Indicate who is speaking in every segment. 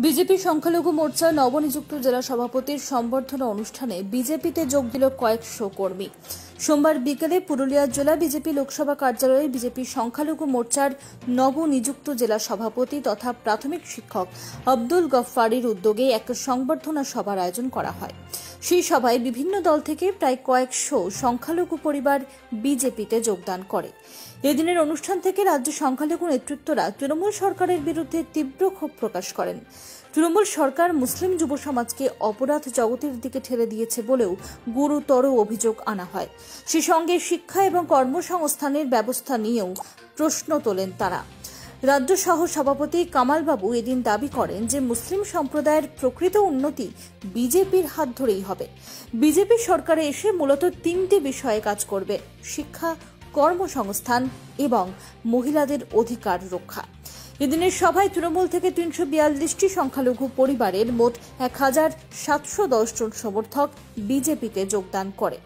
Speaker 1: BJP সংখ্যালঘু মোর্চার নবনিযুক্ত জেলা সভাপতির সম্বর্ধনা অনুষ্ঠানে বিজেপিতে যোগ দিল কয়েকশো কর্মী। সোমবার বিকেলে পুরুলিয়া জেলা বিজেপি লোকসভা কার্যালয়ে বিজেপি সংখ্যালঘু মোর্চার নবনিযুক্ত জেলা সভাপতি তথা প্রাথমিক শিক্ষক আব্দুল গফফারের উদ্যোগে এক সংবর্ধনা সভার আয়োজন করা হয়। সেই সভায় বিভিন্ন দল থেকে প্রায় কয়েকশো সংখ্যালঘু পরিবার বিজেপিতে যোগদান করে। এদিনের অনুষ্ঠান থেকে রাজ্য সংখ্যালঘু নেতৃত্বরা তৃণমূল সরকারের বিরুদ্ধে তীব্র ক্ষোভ প্রকাশ করেন। তৃণমূল সরকার মুসলিম যুব সমাজকে অপরাধ জগতের দিকে ঠেলে দিয়েছে বলেও গুরুতর অভিযোগ আনা হয়। সেই সঙ্গে শিক্ষা এবং কর্মসংস্থানের ব্যবস্থা নিয়েও প্রশ্ন তোলেন তারা। রাজ্য সহ সভাপতি কামালবাবু এদিন দাবি করেন যে মুসলিম সম্প্রদায়ের প্রকৃত উন্নতি বিজেপির হাত ধরেই হবে। বিজেপি সরকারে এসে মূলত তিনটি বিষয়ে কাজ করবে: শিক্ষা, কর্মসংস্থান এবং মহিলাদের অধিকার রক্ষা। এদিনের সভায় তৃণমূল থেকে ৩৪২টি সংখ্যালঘু পরিবারের মোট ১,৭১০ জন সমর্থক বিজেপিতে যোগদান করে।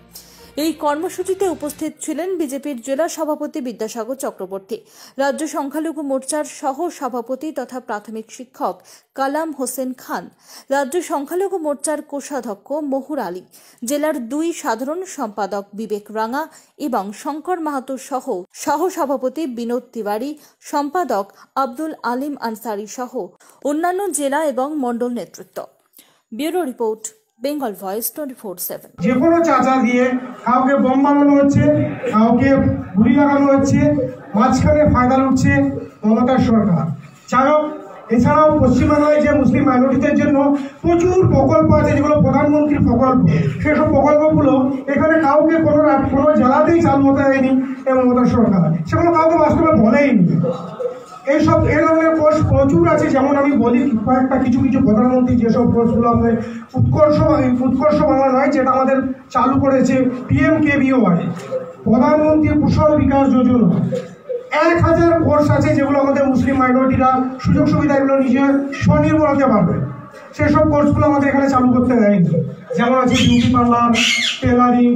Speaker 1: এই কর্মসূচিতে উপস্থিত ছিলেন বিজেপির জেলা সভাপতি বিদ্যাসাগর চক্রবর্তী, রাজ্য সংখ্যালঘু মোর্চার সহ সভাপতি তথা প্রাথমিক শিক্ষক কালাম হোসেন খান, রাজ্য সংখ্যালঘু মোর্চার কোষাধ্যক্ষ মহুর আলী, জেলার ২ সাধারণ সম্পাদক বিবেক রাঙা এবং শঙ্কর মাহাতো সহ সহসভাপতি বিনোদ তিওয়ারি, সম্পাদক আব্দুল আলিম আনসারি সহ অন্যান্য জেলা এবং মণ্ডল নেতৃত্ব। Bureau report, Bengal voice 24/7।
Speaker 2: যে কোনো চাচা দিয়ে কাউকে বোম বানানো হচ্ছে, কাউকে গুলি লাগানো হচ্ছে, মাঝখানে ফায়দা লুটছে মমতার সরকার। যাই হোক, এছাড়াও পশ্চিমবাংলায় যে মুসলিম মাইনরিটিদের জন্য প্রচুর প্রকল্প আছে, যেগুলো প্রধানমন্ত্রীর প্রকল্প, সেসব প্রকল্পগুলো এখানে কাউকে কোনো জেলাতেই চালু হতে দেয়নি মমতার সরকার, সেগুলো কাউকে বাস্তবে বলেইনি। এইসব এই ধরনের কোর্স প্রচুর আছে। যেমন আমি বলি কয়েকটা, কিছু প্রধানমন্ত্রী যেসব কোর্সগুলো আমাদের উৎকর্ষ বাংলা নয়, যেটা আমাদের চালু করেছে PMKVY, প্রধানমন্ত্রী কুশল বিকাশ যোজনা। 1000 কোর্স আছে যেগুলো আমাদের মুসলিম মাইনরিটিরা সুযোগ সুবিধা এগুলো নিজে স্বনির্ভর হতে পারবে। সেসব কোর্সগুলো আমাদের এখানে চালু করতে দেয়নি। যেমন আছে বিউটি পার্লার, টেলারিং,